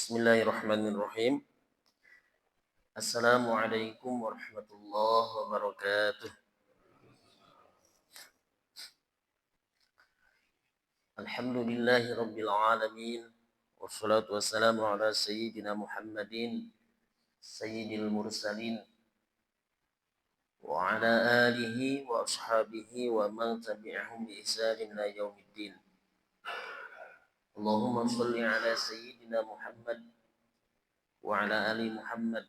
Bismillahirrahmanirrahim. Assalamualaikum warahmatullahi wabarakatuh. Alhamdulillahi rabbil alamin. Wassalatu wassalamu ala sayyidina Muhammadin sayyidil mursalin wa ala alihi wa ashabihi wa man tabi'ahum bi ihsanin ila yaumiddin. Allahumma shalli ala sayyidina Muhammad wa ala ali Muhammad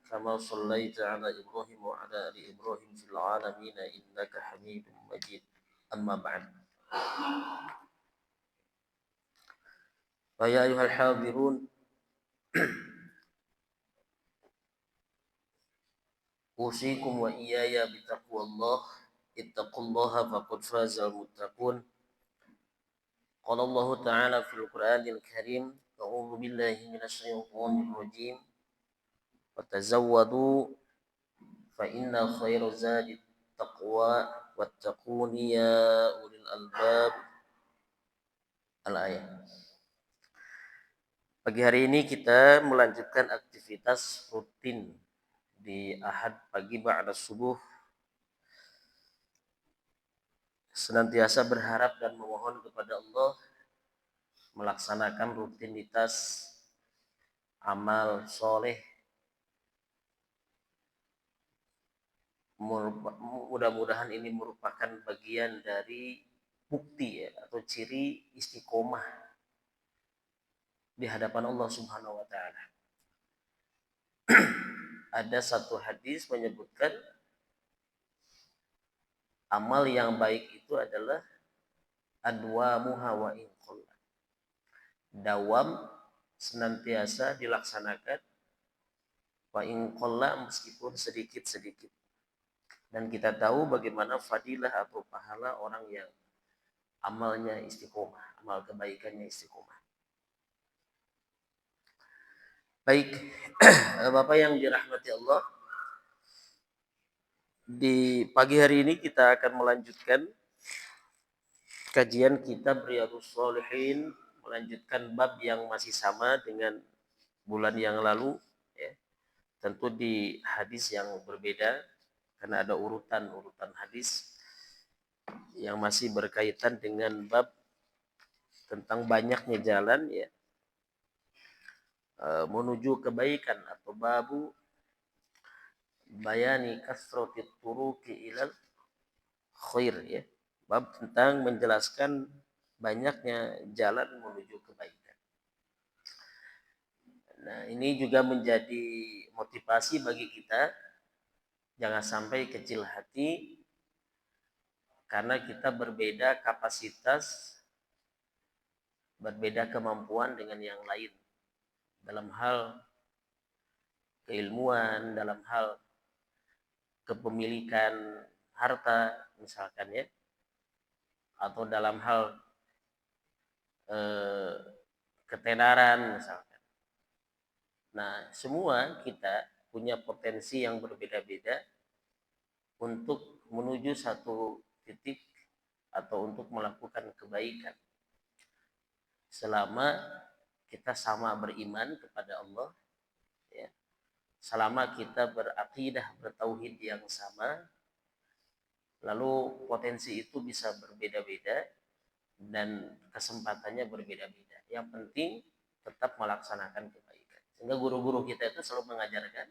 kama shallaita ala Ibrahim wa ala ali Ibrahim fil alamin innaka Hamidum Majid. Amma ba'd. Fa ya ayyuhal hadirun, usikum wa iyaya bitaqwallah. Ittaqullaha faqad fazal muttaqun. Qala Allah Ta'ala fil Qur'anil Karim, a'udzu billahi minasy syaithanir rajim. Watazawwadu fa inna khairaz zadi taqwa wattaquni ya ulil albab. Al-ayat. Pagi hari ini kita melanjutkan aktivitas rutin di Ahad pagi ba'da subuh, senantiasa berharap dan memohon kepada Allah melaksanakan rutinitas amal soleh. Mudah-mudahan ini merupakan bagian dari bukti atau ciri istiqomah di hadapan Allah Subhanahu wa taala. Ada satu hadis menyebutkan amal yang baik itu adalah adwamuha wa in qalla. Dawam senantiasa dilaksanakan wa in qalla meskipun sedikit-sedikit. Dan kita tahu bagaimana fadilah atau pahala orang yang amalnya istiqomah, amal kebaikannya istiqomah. Baik, Bapak yang dirahmati Allah, di pagi hari ini kita akan melanjutkan kajian kitab Riyadhus Shalihin, melanjutkan bab yang masih sama dengan bulan yang lalu, ya. Tentu di hadis yang berbeda karena ada urutan hadis yang masih berkaitan dengan bab tentang banyaknya jalan, ya, menuju kebaikan, atau babu bayani kasratit turuqi ilal khair, ya. Bab tentang menjelaskan banyaknya jalan menuju kebaikan. Nah, ini juga menjadi motivasi bagi kita, jangan sampai kecil hati karena kita berbeda kapasitas, berbeda kemampuan dengan yang lain dalam hal keilmuan, dalam hal kepemilikan harta misalkan, ya, atau dalam hal ketenaran misalkan. Nah, semua kita punya potensi yang berbeda-beda untuk menuju satu titik atau untuk melakukan kebaikan. Selama kita sama beriman kepada Allah, ya, selama kita berakidah, bertauhid yang sama, lalu potensi itu bisa berbeda-beda dan kesempatannya berbeda-beda. Yang penting tetap melaksanakan kebaikan. Sehingga guru-guru kita itu selalu mengajarkan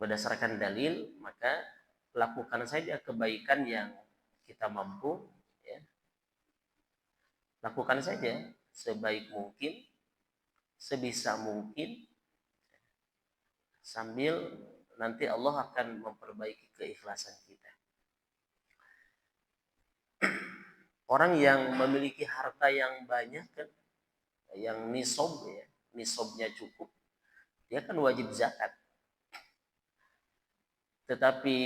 berdasarkan dalil, maka lakukan saja kebaikan yang kita mampu, ya. Lakukan saja sebaik mungkin, sebisa mungkin, sambil nanti Allah akan memperbaiki keikhlasan kita. Orang yang memiliki harta yang banyak kan, yang nisob, ya, nisobnya cukup, dia kan wajib zakat. Tetapi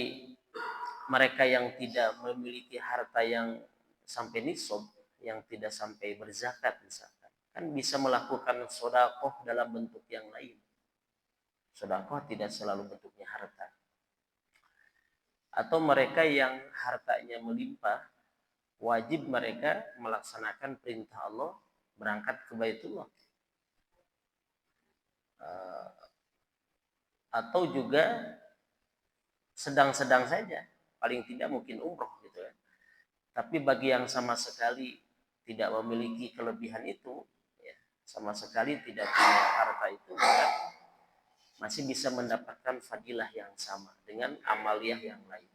mereka yang tidak memiliki harta yang sampai nisob, yang tidak sampai berzakat misalkan, kan bisa melakukan sedekah dalam bentuk yang lain. Sedekah tidak selalu bentuknya harta. Atau mereka yang hartanya melimpah, wajib mereka melaksanakan perintah Allah, berangkat ke Baitullah. eh, atau juga sedang-sedang saja, paling tidak mungkin umroh gitu ya. Tapi bagi yang sama sekali tidak memiliki kelebihan itu, ya, sama sekali tidak punya harta itu, maka masih bisa mendapatkan fadilah yang sama dengan amaliyah yang lain.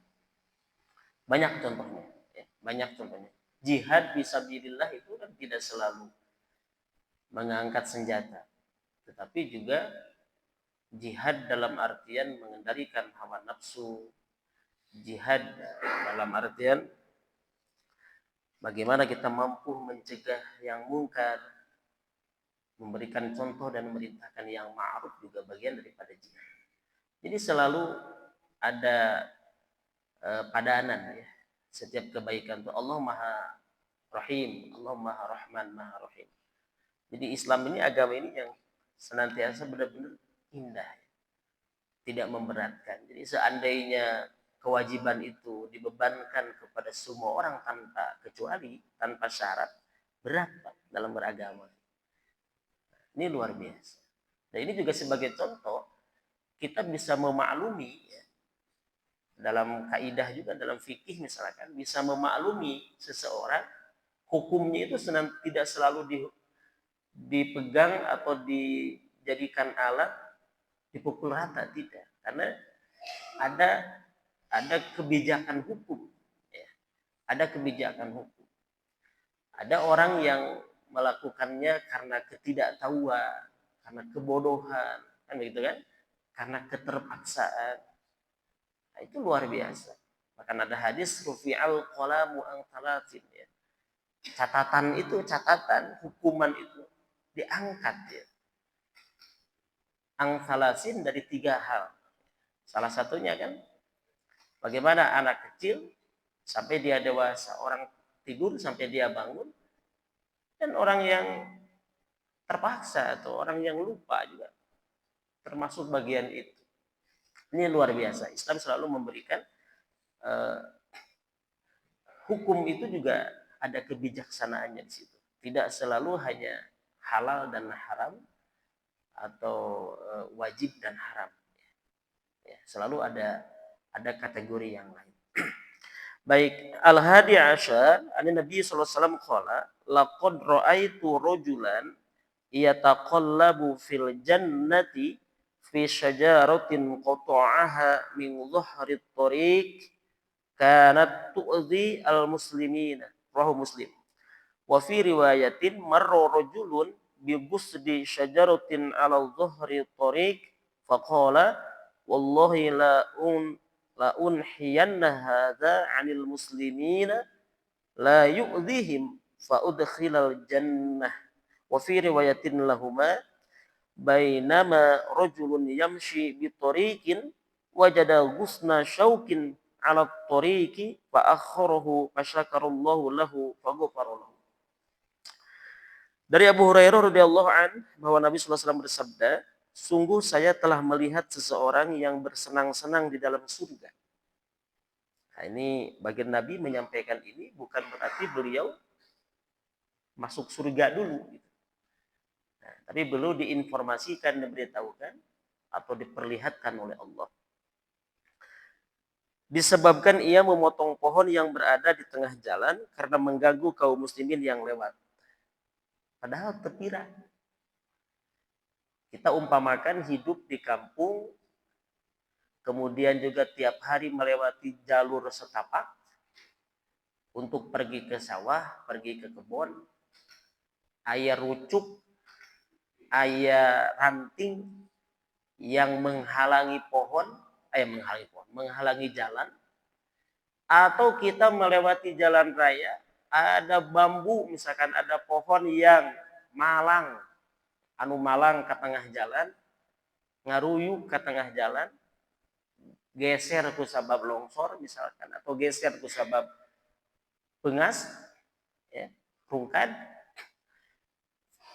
Banyak contohnya, ya, banyak contohnya. Jihad fisabilillah itu kan tidak selalu mengangkat senjata, tetapi juga jihad dalam artian mengendalikan hawa nafsu, jihad dalam artian bagaimana kita mampu mencegah yang mungkar, memberikan contoh dan memerintahkan yang ma'ruf juga bagian daripada jihad. Jadi selalu ada padanan ya. Setiap kebaikan itu Allah Maha Rahim, Allah Maha Rahman, Maha Rahim. Jadi Islam ini, agama ini yang senantiasa benar-benar indah, tidak memberatkan. Jadi seandainya kewajiban itu dibebankan kepada semua orang tanpa kecuali, tanpa syarat, berat Pak dalam beragama. Ini luar biasa. Dan ini juga sebagai contoh, kita bisa memaklumi ya, dalam kaidah juga, dalam fikih misalkan, bisa memaklumi seseorang, hukumnya itu tidak selalu dipegang atau dijadikan alat dipukul rata, tidak. Karena ada kebijakan hukum ya. Ada kebijakan hukum. Ada orang yang melakukannya karena ketidaktahuan, karena kebodohan, kan begitu kan? Karena keterpaksaan. Nah, itu luar biasa. Bahkan ada hadis rufi'al qalamu an talatin ya. Catatan itu, catatan hukuman itu diangkat ya. Ang salasin dari 3 hal. Salah satunya kan bagaimana anak kecil sampai dia dewasa, orang tidur sampai dia bangun, dan orang yang terpaksa atau orang yang lupa juga termasuk bagian itu. Ini luar biasa. Islam selalu memberikan hukum itu juga ada kebijaksanaannya di situ. Tidak selalu hanya halal dan haram atau wajib dan haram. Ya, selalu ada kategori yang lain. Baik, al-hadi asyar, Nabi sallallahu alaihi wasallam qala, laqad ra'aitu rajulan yataqallabu fil jannati fi syajaratin qata'aha min dhahri thariq kanat tu'zi al-muslimina. Rawahu Muslim. Wa fi riwayatin marra rajulun bi busdi syajaratin 'ala dhahri thariq faqala wallahi la unhiyanna hadza 'anil muslimina la yu'dhihim fa udkhilal jannah. Wa fi riwayatin lahuma bainama rajulun yamshi bi tariqin wajada ghusna syaukin 'ala tariqi fa akharahu fa syakarallahu lahu fa ghafara lahu. Dari Abu Hurairah radhiyallahu an bahwa Nabi sallallahu alaihi wasallam bersabda, sungguh saya telah melihat seseorang yang bersenang-senang di dalam surga. Nah, ini bagian Nabi menyampaikan ini bukan berarti beliau masuk surga dulu. Nah, tapi perlu diinformasikan, diberitahukan atau diperlihatkan oleh Allah. Disebabkan ia memotong pohon yang berada di tengah jalan karena mengganggu kaum muslimin yang lewat. Padahal terkira. Kita umpamakan hidup di kampung, kemudian juga tiap hari melewati jalur setapak untuk pergi ke sawah, pergi ke kebun, ayah rucuk, ayah ranting yang menghalangi menghalangi jalan, atau kita melewati jalan raya, ada bambu, misalkan ada pohon yang malang, malang ke tengah jalan, ngaruyuk ke tengah jalan, geser ku sabab longsor misalkan, atau geser ku sabab pengas, ya, rungkad,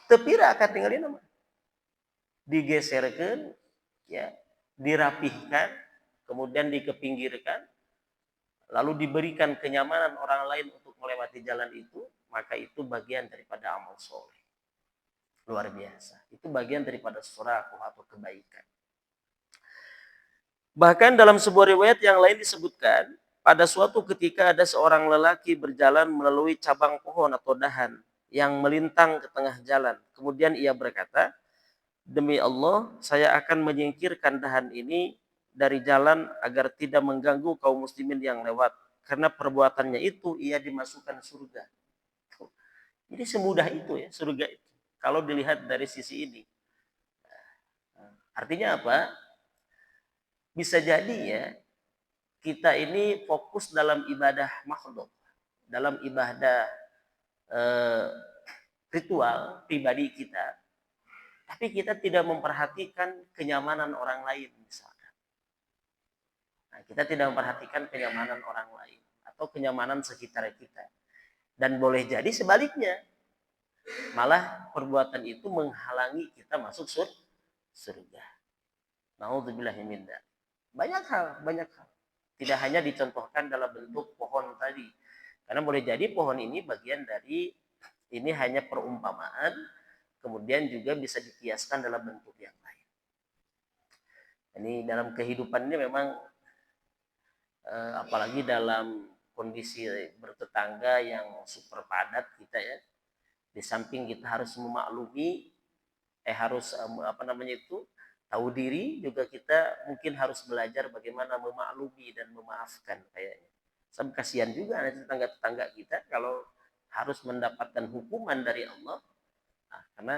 tepira akan tinggalin nama, digeserkan, ya, dirapihkan, kemudian dikepinggirkan, lalu diberikan kenyamanan orang lain untuk melewati jalan itu, maka itu bagian daripada amal soleh. Luar biasa. Itu bagian daripada sedekah atau kebaikan. Bahkan dalam sebuah riwayat yang lain disebutkan, pada suatu ketika ada seorang lelaki berjalan melalui cabang pohon atau dahan yang melintang ke tengah jalan. Kemudian ia berkata, "Demi Allah, saya akan menyingkirkan dahan ini dari jalan agar tidak mengganggu kaum muslimin yang lewat. Karena perbuatannya itu ia dimasukkan surga." Jadi semudah itu ya surga itu. Kalau dilihat dari sisi ini. Artinya apa? Bisa jadi ya kita ini fokus dalam ibadah makhluk, dalam ibadah eh, ritual pribadi kita, tapi kita tidak memperhatikan kenyamanan orang lain misalkan. Nah, kita tidak memperhatikan kenyamanan orang lain atau kenyamanan sekitar kita. Dan boleh jadi sebaliknya, malah perbuatan itu menghalangi kita masuk surga. Nauzubillahi. Banyak hal, banyak hal. Tidak hanya dicontohkan dalam bentuk pohon tadi. Karena boleh jadi pohon ini bagian dari, ini hanya perumpamaan, kemudian juga bisa dikiaskan dalam bentuk yang lain. Ini dalam kehidupan ini memang apalagi dalam kondisi bertetangga yang super padat kita ya. Di samping kita harus memaklumi, harus apa namanya itu, tahu diri, juga kita mungkin harus belajar bagaimana memaklumi dan memaafkan kayaknya. Sebab kasihan juga nanti tetangga-tetangga kita kalau harus mendapatkan hukuman dari Allah, nah, karena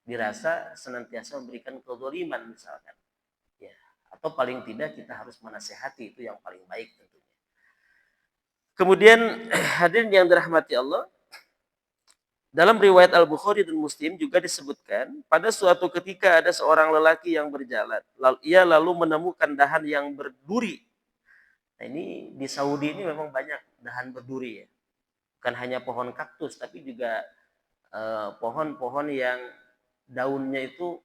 dirasa senantiasa memberikan kezaliman misalkan. Ya, atau paling tidak kita harus menasehati, itu yang paling baik tentunya. Kemudian hadirin yang dirahmati Allah, dalam riwayat Al-Bukhari dan Muslim juga disebutkan, pada suatu ketika ada seorang lelaki yang berjalan. Ia lalu menemukan dahan yang berduri. Nah, ini di Saudi ini memang banyak dahan berduri ya. Bukan hanya pohon kaktus, tapi juga pohon-pohon yang daunnya itu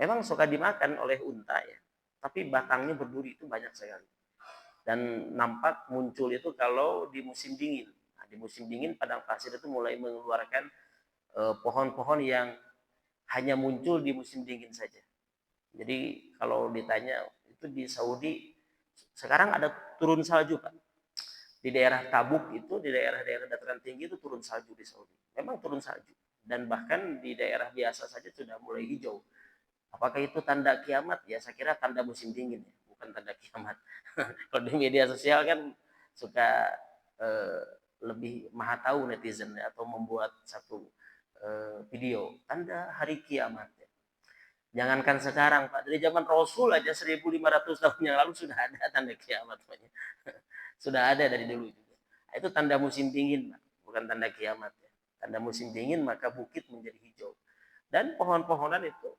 memang suka dimakan oleh unta ya. Tapi batangnya berduri itu banyak sekali. Dan nampak muncul itu kalau di musim dingin. Nah, di musim dingin padang pasir itu mulai mengeluarkan pohon-pohon yang hanya muncul di musim dingin saja. Jadi kalau ditanya itu di Saudi sekarang ada turun salju Pak. Di daerah Tabuk itu, di daerah-daerah dataran tinggi itu turun salju di Saudi. Memang turun salju. Dan bahkan di daerah biasa saja sudah mulai hijau. Apakah itu tanda kiamat? Ya saya kira tanda musim dingin ya, bukan tanda kiamat. Kalau di media sosial kan suka lebih maha tahu netizen ya, atau membuat satu video tanda hari kiamat. Jangankan sekarang Pak, dari zaman Rasul aja 1500 tahun yang lalu sudah ada tanda kiamat. Sudah ada dari dulu juga. Itu tanda musim dingin, Pak, bukan tanda kiamat. Ya. Tanda musim dingin maka bukit menjadi hijau. Dan pohon-pohonan itu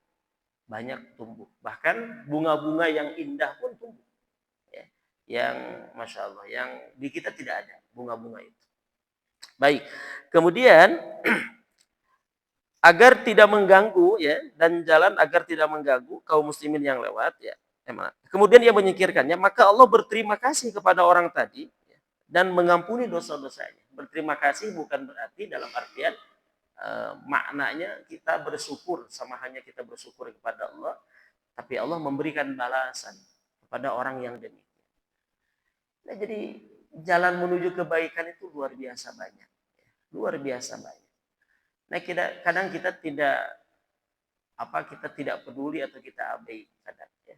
banyak tumbuh. Bahkan bunga-bunga yang indah pun tumbuh. Ya. Yang Masya Allah, yang di kita tidak ada bunga-bunga itu. Baik, kemudian agar tidak mengganggu ya, dan jalan agar tidak mengganggu kaum muslimin yang lewat ya. Kemudian ia menyingkirkannya, maka Allah berterima kasih kepada orang tadi ya, dan mengampuni dosa-dosanya. Berterima kasih bukan berarti dalam artian maknanya kita bersyukur, sama hanya kita bersyukur kepada Allah, tapi Allah memberikan balasan kepada orang yang demikian. Nah, jadi jalan menuju kebaikan itu luar biasa banyak, ya. Luar biasa banyak. Nah, kadang kita tidak peduli atau kita abai kadang ya.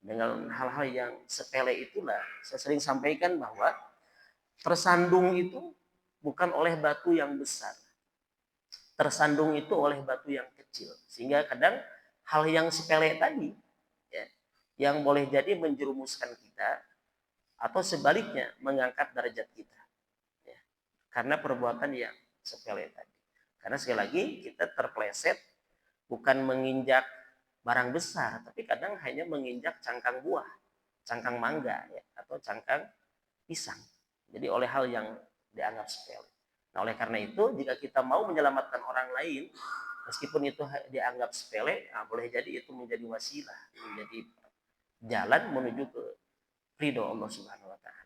Dengan hal-hal yang sepele itulah saya sering sampaikan bahwa tersandung itu bukan oleh batu yang besar. Tersandung itu oleh batu yang kecil. Sehingga kadang hal yang sepele tadi ya, yang boleh jadi menjerumuskan kita atau sebaliknya mengangkat derajat kita. Ya. Karena perbuatan yang sepele tadi. Karena sekali lagi kita terpleset bukan menginjak barang besar, tapi kadang hanya menginjak cangkang buah, cangkang mangga ya, atau cangkang pisang. Jadi oleh hal yang dianggap sepele. Nah, oleh karena itu jika kita mau menyelamatkan orang lain, meskipun itu dianggap sepele, nah, boleh jadi itu menjadi wasilah, menjadi jalan menuju ke ridho Allah Subhanahu wa taala.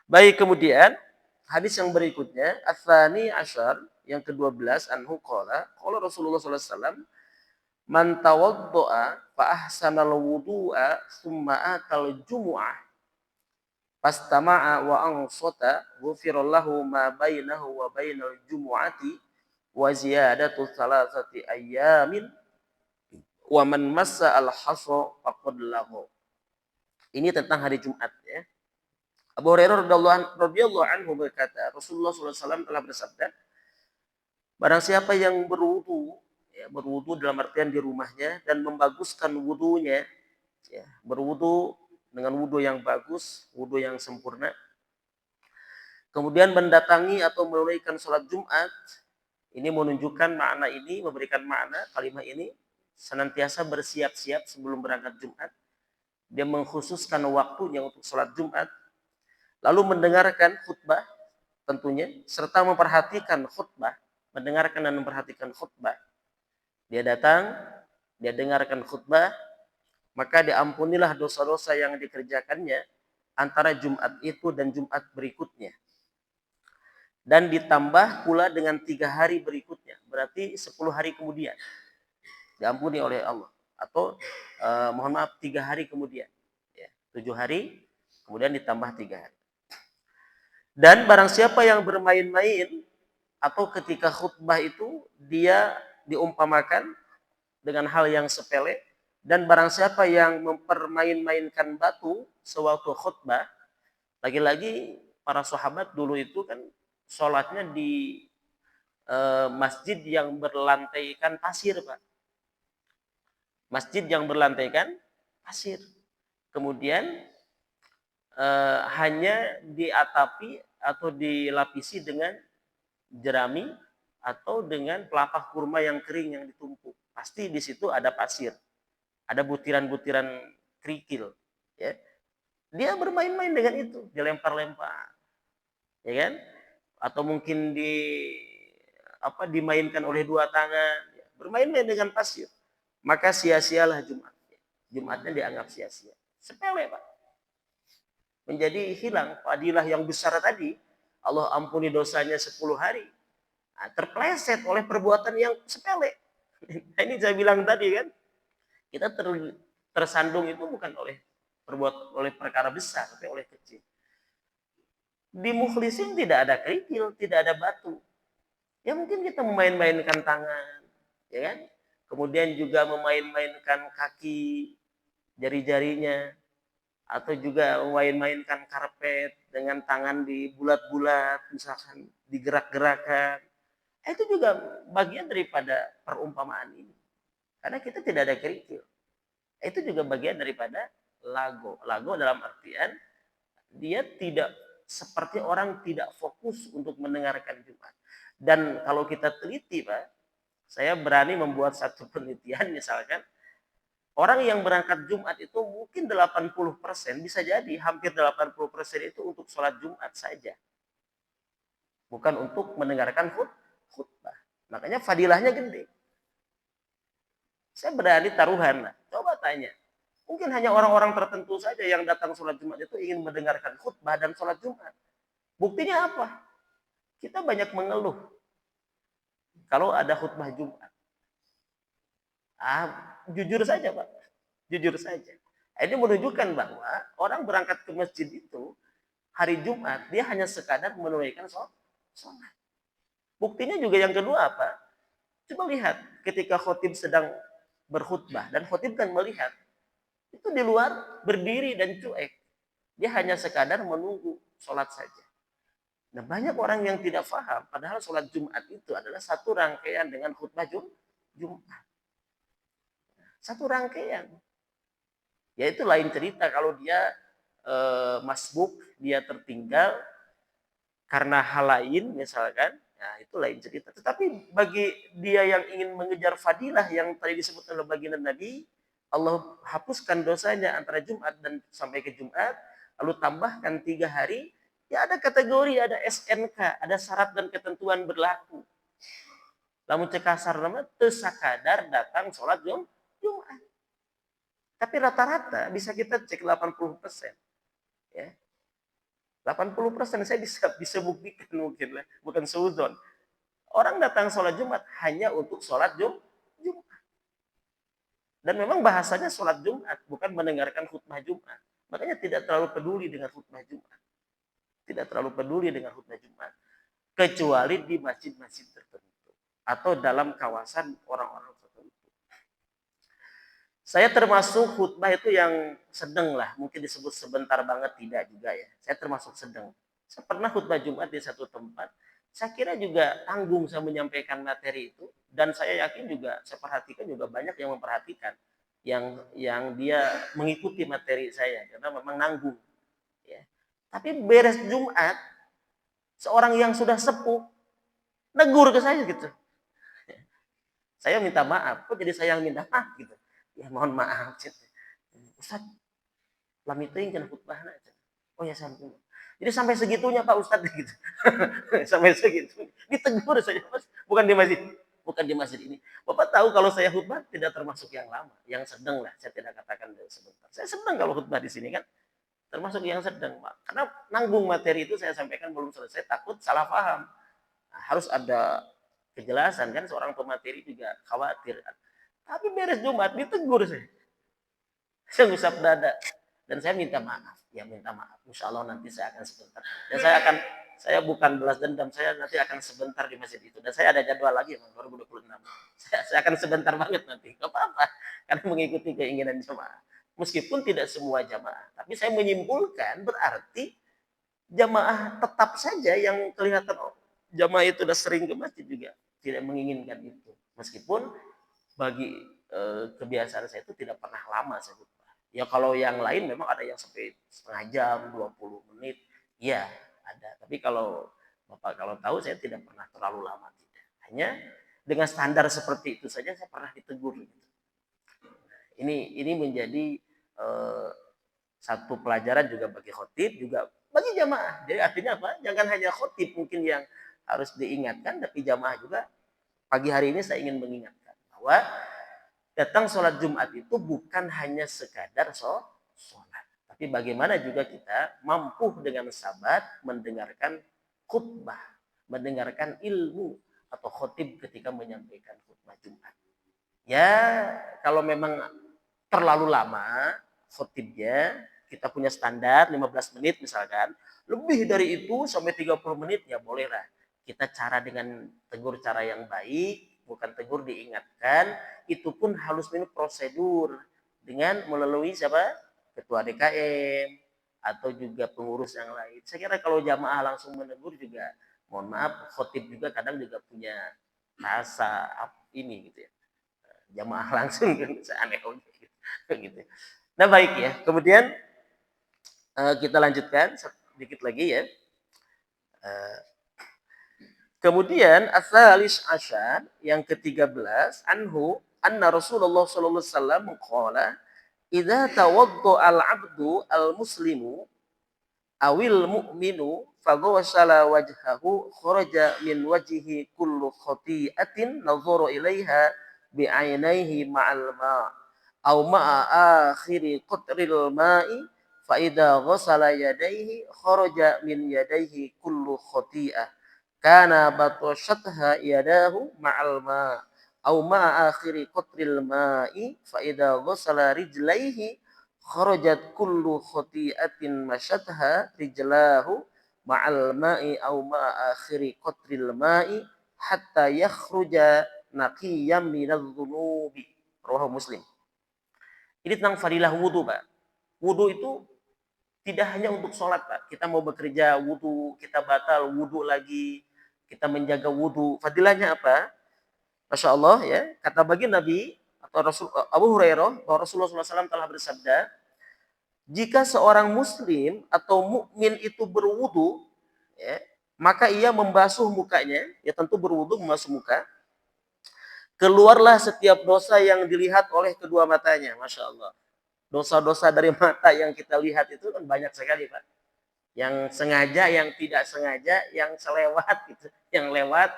Baik, kemudian hadis yang berikutnya, Ats-tsani asyar, yang ke-12, anhu qala Rasulullah sallallahu alaihi wasallam, man tawaddoa fa ahsanal wudu'a tsumma atal jumu'ah fastama'a wa ansata ghufira lahu ma bainahu wa bainal jumu'ati wa ziyadatu thalathati ayyamin wa man massa al hasa faqad lahu. Ini tentang hari Jumat ya. Abu Hurairah radhiyallahu anhu berkata, Rasulullah SAW telah bersabda, barang siapa yang berwudu, ya, berwudu dalam artian di rumahnya dan membaguskan wudunya, ya, berwudu dengan wudu yang bagus, wudu yang sempurna, kemudian mendatangi atau menunaikan sholat Jumat, ini menunjukkan makna ini, memberikan makna kalimat ini, senantiasa bersiap-siap sebelum berangkat Jumat. Dia mengkhususkan waktunya untuk sholat Jumat, lalu mendengarkan khutbah tentunya, serta memperhatikan khutbah, mendengarkan dan memperhatikan khutbah. Dia datang, dia dengarkan khutbah, maka diampunilah dosa-dosa yang dikerjakannya antara Jumat itu dan Jumat berikutnya. Dan ditambah pula dengan 3 hari berikutnya, berarti 10 hari kemudian diampuni oleh Allah. Atau mohon maaf 3 hari kemudian, ya, 7 hari kemudian ditambah 3 hari. Dan barang siapa yang bermain-main atau ketika khutbah itu dia diumpamakan dengan hal yang sepele, dan barang siapa yang mempermain-mainkan batu sewaktu khutbah, lagi-lagi para sahabat dulu itu kan sholatnya di masjid yang berlantaikan pasir, Pak. Masjid yang berlantaikan pasir. Kemudian hanya diatapi atau dilapisi dengan jerami atau dengan pelapa kurma yang kering yang ditumpuk. Pasti di situ ada pasir, ada butiran-butiran kerikil, ya. Dia bermain-main dengan itu, dilempar-lempar, ya kan? Atau mungkin dimainkan oleh 2 tangan, bermain-main dengan pasir. Maka sia-sialah Jumat. Jumatnya dianggap sia-sia. Sepele, Pak. Menjadi hilang fadilah yang besar tadi. Allah ampuni dosanya 10 hari. Nah, terpleset oleh perbuatan yang sepele. Nah, ini saya bilang tadi kan, kita tersandung itu bukan oleh perkara besar, tapi oleh kecil. Di mukhlisin tidak ada kerikil, tidak ada batu. Ya mungkin kita memain-mainkan tangan, ya kan? Kemudian juga memain-mainkan kaki, jari-jarinya, atau juga memain-mainkan karpet dengan tangan dibulat-bulat, misalkan digerak-gerakan. Itu juga bagian daripada perumpamaan ini. Karena kita tidak ada kerikil. Itu juga bagian daripada lago. Lago dalam artian dia tidak seperti orang tidak fokus untuk mendengarkan Jumat. Dan kalau kita teliti, Pak, saya berani membuat satu penelitian, misalkan orang yang berangkat Jumat itu mungkin 80%, bisa jadi hampir 80% itu untuk sholat Jumat saja. Bukan untuk mendengarkan khutbah. Makanya fadilahnya gede. Saya berani taruhan lah. Coba tanya. Mungkin hanya orang-orang tertentu saja yang datang sholat Jumat itu ingin mendengarkan khutbah dan sholat Jumat. Buktinya apa? Kita banyak mengeluh kalau ada khutbah Jumat. Jujur saja, Pak. Jujur saja. Ini menunjukkan bahwa orang berangkat ke masjid itu hari Jumat, dia hanya sekadar menunaikan sholat. Buktinya juga yang kedua apa? Coba lihat ketika khotib sedang berkhutbah, dan khotib kan melihat, itu di luar berdiri dan cuek. Dia hanya sekadar menunggu sholat saja. Nah, banyak orang yang tidak paham, padahal sholat Jumat itu adalah satu rangkaian dengan khutbah Jumat. Satu rangkaian. Ya itu lain cerita kalau dia masbuk, dia tertinggal karena hal lain misalkan, nah itu lain cerita. Tetapi bagi dia yang ingin mengejar fadilah yang tadi disebut oleh baginda Nabi, Allah hapuskan dosanya antara Jumat dan sampai ke Jumat, lalu tambahkan 3 hari, ya ada kategori, ada SNK, ada syarat dan ketentuan berlaku. Lamun cek kasar nama teu sakadar datang sholat Jumat. Tapi rata-rata bisa kita cek 80%. Ya. 80% saya bisa buktikan mungkin lah, bukan suudzon. Orang datang sholat Jumat hanya untuk sholat Jumat. Dan memang bahasanya sholat Jumat, bukan mendengarkan khutbah Jumat. Makanya tidak terlalu peduli dengan khutbah Jumat. Tidak terlalu peduli dengan khutbah Jumat. Kecuali di masjid-masjid tertentu. Atau dalam kawasan orang-orang tertentu. Saya termasuk khutbah itu yang sedang lah. Mungkin disebut sebentar banget, tidak juga ya. Saya termasuk sedang. Saya pernah khutbah Jumat di satu tempat. Saya kira juga tanggung saya menyampaikan materi itu. Dan saya yakin juga, saya perhatikan juga banyak yang memperhatikan. Yang dia mengikuti materi saya. Karena memang nanggung. Ya. Tapi beres Jumat, seorang yang sudah sepuh, negur ke saya gitu. Saya minta maaf. Kok jadi saya yang minta maaf gitu. Ya mohon maaf. Ustaz, lami teuing kana khutbahna. Oh ya sampun. Jadi sampai segitunya Pak Ustadz gitu. Sampai segitu. Ditegur saja Mas, bukan di masjid. Bukan di masjid ini. Bapak tahu kalau saya khutbah tidak termasuk yang lama, yang sedang lah. Saya tidak katakan sebentar. Saya senang kalau khutbah di sini kan. Termasuk yang sedang, Pak. Karena nanggung materi itu saya sampaikan belum selesai, takut salah paham. Nah, harus ada kejelasan kan, seorang pemateri juga khawatir kan. Tapi beres Jumat ditegur saya. Saya ngusap dada dan saya minta maaf. Ya minta maaf. Insya Allah nanti saya akan sebentar. Dan saya bukan belas dendam. Saya nanti akan sebentar di masjid itu. Dan saya ada jadwal lagi 2026. Saya akan sebentar banget nanti. Gak apa-apa. Karena mengikuti keinginan jemaah. Meskipun tidak semua jamaah. Tapi saya menyimpulkan berarti jamaah tetap saja yang kelihatan jamaah itu sudah sering ke masjid juga tidak menginginkan itu. Meskipun bagi kebiasaan saya itu tidak pernah lama saya khutbah. Ya kalau yang lain memang ada yang sampai setengah jam, 20 menit. Ya ada. Tapi kalau Bapak kalau tahu saya tidak pernah terlalu lama. Tidak. Hanya dengan standar seperti itu saja saya pernah ditegur. Gitu. Ini menjadi satu pelajaran juga bagi khotib, juga bagi jamaah. Jadi artinya apa? Jangan hanya khotib mungkin yang harus diingatkan, tapi jamaah juga. Pagi hari ini saya ingin mengingatkan bahwa datang sholat Jumat itu bukan hanya sekadar sholat. Tapi bagaimana juga kita mampu dengan sabar mendengarkan khutbah, mendengarkan ilmu atau khotib ketika menyampaikan khutbah Jumat. Ya, kalau memang terlalu lama khotibnya, kita punya standar 15 menit misalkan, lebih dari itu sampai 30 menit ya bolehlah. Kita cara dengan tegur cara yang baik, bukan tegur diingatkan, itu pun harus minum prosedur dengan melalui siapa? Ketua DKM atau juga pengurus yang lain. Saya kira kalau jamaah langsung menegur juga, mohon maaf, khotib juga kadang juga punya rasa ini gitu ya. Jamaah langsung kan aneh gitu. Nah baik ya, kemudian kita lanjutkan sedikit lagi ya. Kemudian asalis asyar yang ke-13 anhu anna Rasulullah sallallahu alaihi wasallam qala idza tawaddo al-'abdu al-muslimu awil mu'minu faghasala wajhahu kharaja min wajhihi kullu khati'atin nazara ilaiha bi'ainaihi ma'al ma' aw ma'a akhiri qatril ma'i fa idza ghasala yadayhi kharaja min yadayhi kullu khati'ah kana batashatha yadahu ma'al ma' aw ma'a akhiri qatril ma'i fa idza ghasala rijlaihi kharajat kullu khati'atin masyatha rijlahu ma'al ma'i aw ma'a akhiri qatril ma'i hatta yakhruja naqiyyan minadz dzunubi. Rawahu Muslim. Ini tentang fadilah wudu, Pak. Wudu itu tidak hanya untuk sholat, Pak. Kita mau bekerja wudu, kita batal wudu lagi, kita menjaga wudu. Fadilahnya apa? Masya Allah ya. Kata bagi Nabi atau Rasul Abu Hurairah bahwa Rasulullah SAW telah bersabda, jika seorang muslim atau mukmin itu berwudu, ya, maka ia membasuh mukanya, ya tentu berwudu membasuh muka, keluarlah setiap dosa yang dilihat oleh kedua matanya, masya Allah. Dosa-dosa dari mata yang kita lihat itu kan banyak sekali, Pak. Yang sengaja, yang tidak sengaja, yang selewat gitu, yang lewat,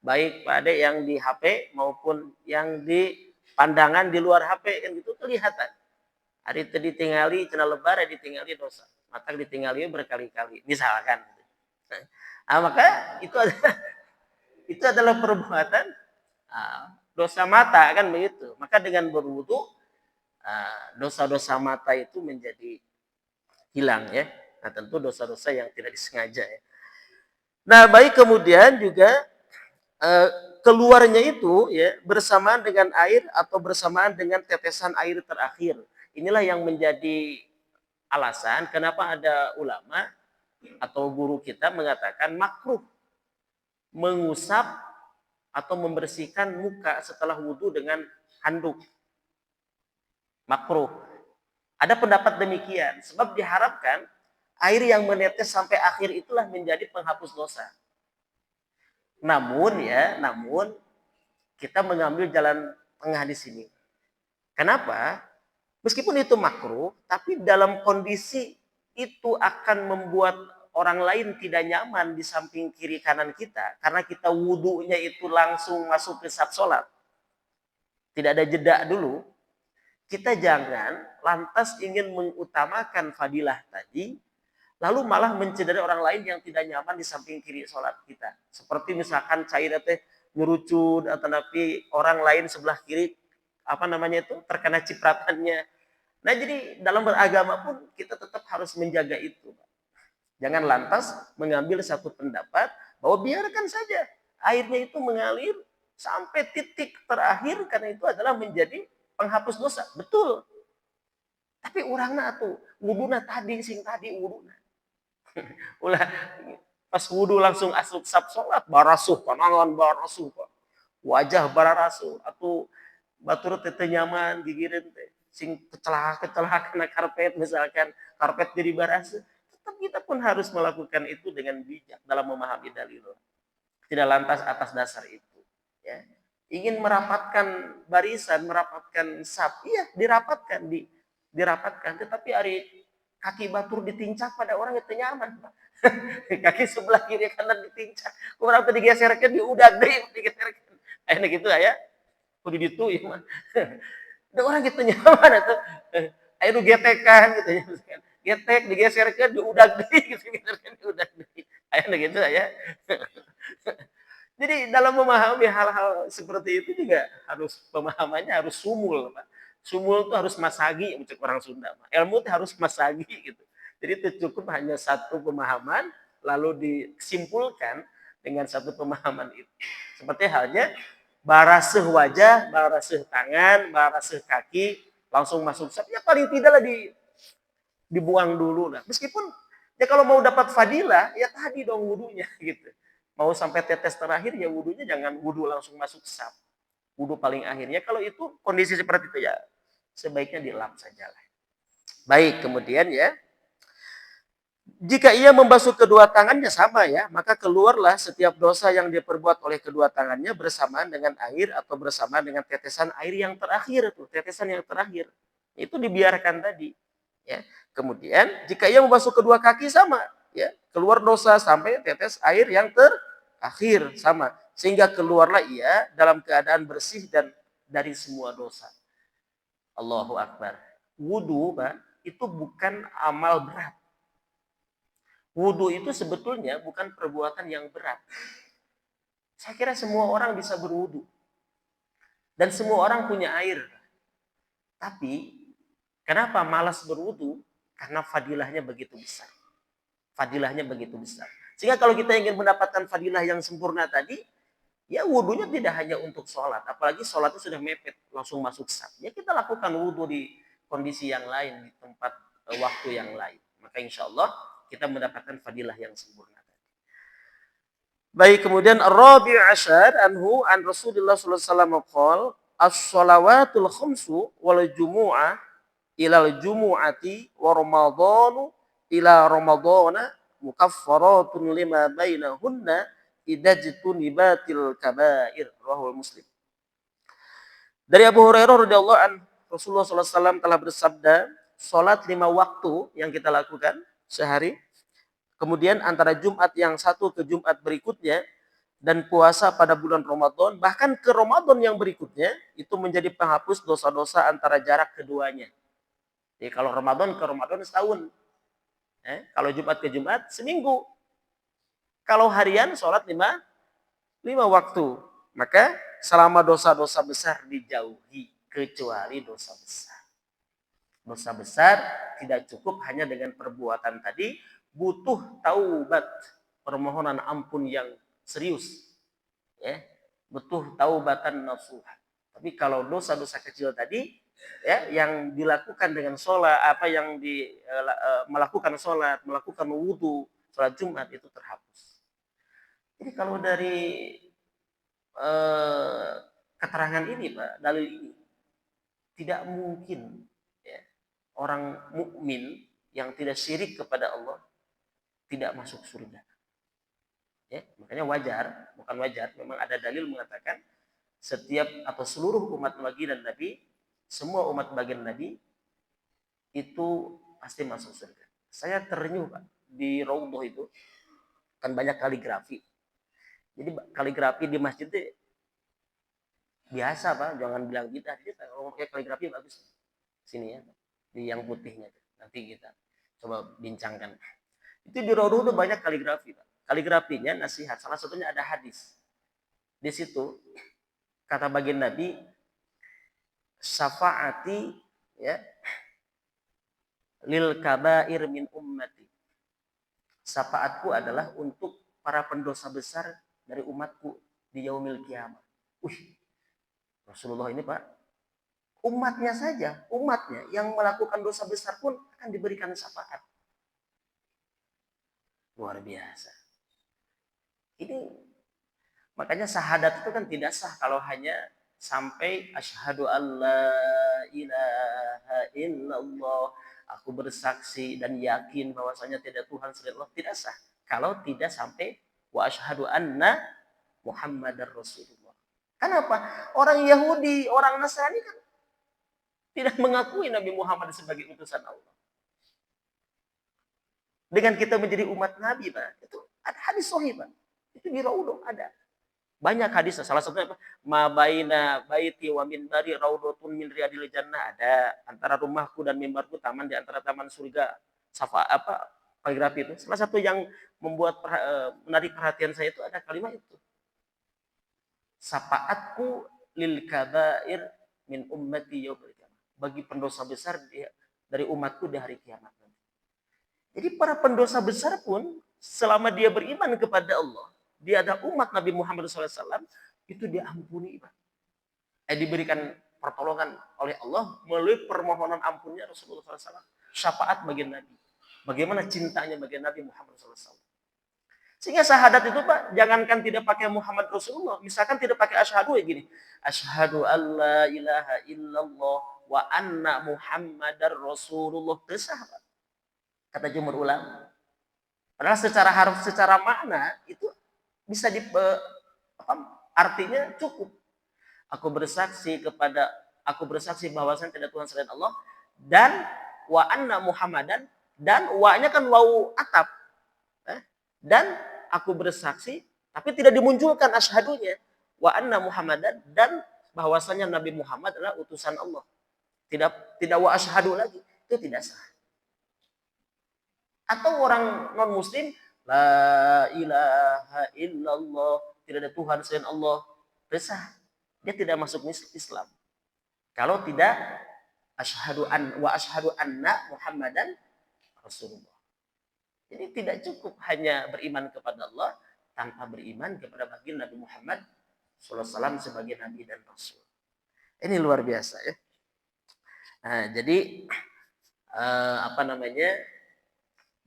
baik Pak Ade yang di HP maupun yang di pandangan di luar HP kan gitu kelihatan. Hari itu ditinggali, cina lebar, ditinggali dosa. mata ditinggali berkali-kali, misalkan. Nah, maka itu adalah perbuatan dosa mata kan begitu. Maka dengan berwudu dosa-dosa mata itu menjadi hilang ya. Nah, tentu dosa-dosa yang tidak disengaja ya. Nah, baik kemudian juga eh, keluarnya itu ya bersamaan dengan air atau bersamaan dengan tetesan air terakhir. Inilah yang menjadi alasan kenapa ada ulama atau guru kita mengatakan makruh mengusap atau membersihkan muka setelah wudhu dengan handuk. Makruh. Ada pendapat demikian sebab diharapkan air yang menetes sampai akhir itulah menjadi penghapus dosa. Namun kita mengambil jalan tengah di sini. Kenapa? Meskipun itu makruh, tapi dalam kondisi itu akan membuat orang lain tidak nyaman di samping kiri kanan kita. Karena kita wudhunya itu langsung masuk ke sab sholat. Tidak ada jeda dulu. Kita jangan lantas ingin mengutamakan fadilah tadi, lalu malah mencederai orang lain yang tidak nyaman di samping kiri sholat kita. Seperti misalkan cair teh ngerucut atau tapi orang lain sebelah kiri terkena cipratannya. Nah, jadi dalam beragama pun kita tetap harus menjaga itu. Jangan lantas mengambil satu pendapat bahwa biarkan saja airnya itu mengalir sampai titik terakhir karena itu adalah menjadi penghapus dosa. Betul. Tapi urangna tuh wuduna tadi sing tadi wuduna. Ulah pas wudhu langsung asup sab sholat barasuh panangan barasuh wajah barasuh atau batur teh nyaman gigireun teh sing kecelaka kena karpet misalkan karpet jadi barasuh tetap kita pun harus melakukan itu dengan bijak dalam memahami dalil tidak lantas atas dasar itu ya ingin merapatkan barisan merapatkan sab iya dirapatkan tetapi hari kaki batur ditincak pada orang itu nyaman Pak. Kaki sebelah kiri kanan ditincak kurang digeserkan diudag digeserkan enak gitu ya kudu ditu ya mah ada orang gitu nyaman atau ayo nu getekan gitu ya getek digeserkan diudag gitu digeserkan diudag enak gitu ya jadi dalam memahami hal-hal seperti itu juga harus pemahamannya harus sumul Pak. Sumul itu harus masagi untuk orang Sunda. Ilmu itu harus masagi gitu. Jadi itu cukup hanya satu pemahaman lalu disimpulkan dengan satu pemahaman itu. Seperti halnya baraseh wajah, baraseh tangan, baraseh kaki langsung masuk sab. Ya paling tidaklah dibuang dulu lah. Meskipun ya kalau mau dapat fadilah ya tadi dong wudunya gitu. Mau sampai tetes terakhir ya wudunya jangan wudu langsung masuk sab. Wudu paling akhirnya kalau itu kondisi seperti itu ya sebaiknya dilap saja lah. Baik, kemudian ya. Jika ia membasuh kedua tangannya sama ya, maka keluarlah setiap dosa yang dia perbuat oleh kedua tangannya bersamaan dengan air atau bersamaan dengan tetesan air yang terakhir tuh, tetesan yang terakhir. Itu dibiarkan tadi. Ya. Kemudian jika ia membasuh kedua kaki sama, ya, keluar dosa sampai tetes air yang terakhir sama, sehingga keluarlah ia dalam keadaan bersih dan dari semua dosa. Allahu Akbar. Wudu, Pak, itu bukan amal berat. Wudu itu sebetulnya bukan perbuatan yang berat. Saya kira semua orang bisa berwudu. Dan semua orang punya air. Tapi, kenapa malas berwudu? Karena fadilahnya begitu besar. Fadilahnya begitu besar. Sehingga kalau kita ingin mendapatkan fadilah yang sempurna tadi, ya wudunya tidak hanya untuk sholat. Apalagi sholatnya sudah mepet, langsung masuk sab. Ya kita lakukan wudu di kondisi yang lain, di tempat waktu yang lain. Maka insya Allah kita mendapatkan fadilah yang sempurna. Baik, kemudian Ar-Rabi' Asyar anhu an Rasulullah sallallahu alaihi wasallam qol as-shalawatul khamsu wal jumu'ah ilal jumu'ati wa ramadhanu ila ramadhana mukaffaratun lima bainahunna idajtunibatil kabair rawahu Muslim. Dari Abu Hurairah radhiyallahu an Rasulullah sallallahu alaihi wasallam telah bersabda, salat 5 waktu yang kita lakukan sehari, kemudian antara Jumat yang satu ke Jumat berikutnya, dan puasa pada bulan Ramadan, bahkan ke Ramadan yang berikutnya, itu menjadi penghapus dosa-dosa antara jarak keduanya. Jadi kalau Ramadan ke Ramadan setahun. Kalau Jumat ke Jumat seminggu. Kalau harian sholat lima waktu. Maka selama dosa-dosa besar dijauhi kecuali dosa besar. Dosa besar tidak cukup hanya dengan perbuatan tadi, butuh taubat, permohonan ampun yang serius. Ya, butuh taubatan nasuha. Tapi kalau dosa-dosa kecil tadi, ya, yang dilakukan dengan sholat, melakukan sholat, melakukan wudhu, sholat Jumat itu terhapus. Jadi kalau dari keterangan ini, Pak, dalil ini, tidak mungkin ya, orang mukmin yang tidak syirik kepada Allah tidak masuk surga. Ya, makanya wajar, bukan wajar, memang ada dalil mengatakan setiap atau seluruh umat baginda Nabi, semua umat baginda Nabi itu pasti masuk surga. Saya terenyuh, Pak, di Raudhah itu kan banyak kaligrafi. Jadi kaligrafi di masjid itu biasa, Pak, jangan bilang kita kalau pakai kaligrafi bagus. Sini ya, di yang putihnya. Nanti kita coba bincangkan. Itu di Raudhah itu banyak kaligrafi, Pak. Kaligrafinya nasihat, salah satunya ada hadis. Di situ kata baginda Nabi, syafaati ya lil kabair min ummati. Syafaatku adalah untuk para pendosa besar dari umatku di yaumil kiamat. Rasulullah ini, Pak, umatnya saja, umatnya yang melakukan dosa besar pun akan diberikan syafaat. Luar biasa. Ini makanya syahadat itu kan tidak sah kalau hanya sampai asyhadu alla ilaha illallah, aku bersaksi dan yakin bahwasanya tidak Tuhan selain Allah, tidak sah kalau tidak sampai wa asyhadu anna Muhammadar Rasulullah. Kenapa? Orang Yahudi, orang Nasrani kan tidak mengakui Nabi Muhammad sebagai utusan Allah. Dengan kita menjadi umat Nabi, Pak, itu ada hadis sahih, Pak. Itu di Raudhah ada. Banyak hadis, salah satunya apa? Ma baina baiti wa minbari raudhatun min riyadil jannah, ada antara rumahku dan mimbarku taman di antara taman surga. Kaligrafi itu. Salah satu yang membuat menarik perhatian saya itu ada kalimat itu. Syafaatku lil kabair min ummati yaumil qiyamah. Bagi pendosa besar dari umatku di hari kiamat nanti. Jadi para pendosa besar pun selama dia beriman kepada Allah, dia ada umat Nabi Muhammad SAW, itu diampuni, Pak. Diberikan pertolongan oleh Allah melalui permohonan ampunnya Rasulullah SAW. Syafaat bagi Nabi. Bagaimana cintanya bagi Nabi Muhammad SAW. Sehingga syahadat itu, Pak, jangankan tidak pakai Muhammad Rasulullah. Misalkan tidak pakai asyhadu ya gini. Asyhadu alla ilaha illallah wa anna Muhammadar Rasulullah. Tesah, Pak. Kata jumhur ulama. Padahal secara harf, secara makna itu bisa artinya cukup. Aku bersaksi bahwasanya tidak Tuhan selain Allah, dan wa anna Muhammadan, dan wa-nya kan wau atap. Dan aku bersaksi, tapi tidak dimunculkan asyhadunya. Wa anna Muhammadan, dan bahwasanya Nabi Muhammad adalah utusan Allah. Tidak wa asyhadu lagi. Itu tidak sah. Atau orang non muslim, la ilaha illallah, tidak ada Tuhan selain Allah, resah. Dia tidak masuk Islam. Kalau tidak asyhadu anna Muhammadan Rasulullah. Jadi tidak cukup hanya beriman kepada Allah tanpa beriman kepada baginda Nabi Muhammad SAW sebagai Nabi dan Rasul. Ini luar biasa ya. Nah, jadi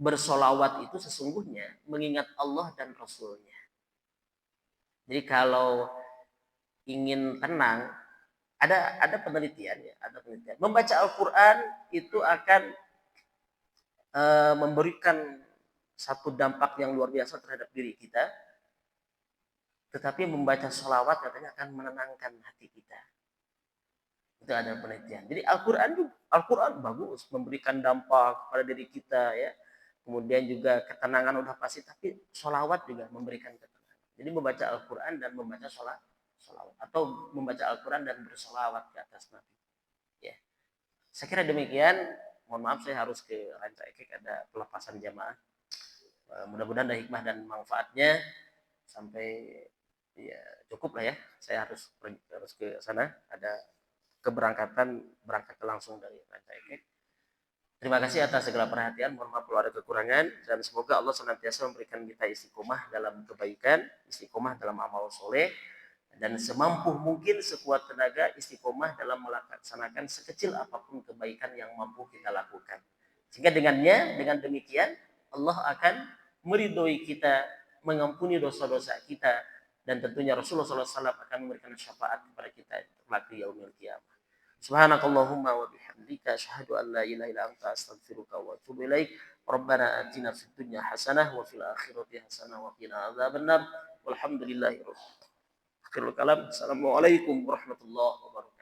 bersolawat itu sesungguhnya mengingat Allah dan Rasulnya. Jadi kalau ingin tenang, ada penelitian ya, membaca Al-Quran itu akan memberikan satu dampak yang luar biasa terhadap diri kita. Tetapi membaca sholawat katanya akan menenangkan hati kita. Itu ada penelitian. Jadi Al-Quran bagus, memberikan dampak pada diri kita ya. Kemudian juga ketenangan udah pasti, tapi sholawat juga memberikan ketenangan. Jadi membaca Al-Quran dan membaca sholawat, atau membaca Al-Quran dan bersolawat ke atas Nabi. Ya. Saya kira demikian. mohon maaf saya harus ke Ranca Ekek, ada pelepasan jamaah. Mudah-mudahan ada hikmah dan manfaatnya. Sampai ya cukup lah ya. Saya harus ke sana, ada keberangkatan, berangkat langsung dari Ranca Ekek. Terima kasih atas segala perhatian. Mohon maaf kalau ada kekurangan, dan semoga Allah senantiasa memberikan kita istiqomah dalam kebaikan, istiqomah dalam amal soleh, dan semampu mungkin sekuat tenaga istiqomah dalam melaksanakan sekecil apapun kebaikan yang mampu kita lakukan. Sehingga dengan demikian Allah akan meridhoi kita, mengampuni dosa-dosa kita, dan tentunya Rasulullah SAW akan memberikan syafaat kepada kita kelak di yaumil qiyamah. Subhanakallahumma wa bihamdika asyhadu an la ilaha illa anta astaghfiruka wa atubu ilaik. Rabbana atina fid dunya hasanah wa fil akhirati hasanah wa qina adzabannar. Walhamdulillahi rabbil alamin. Assalamualaikum warahmatullahi wabarakatuh.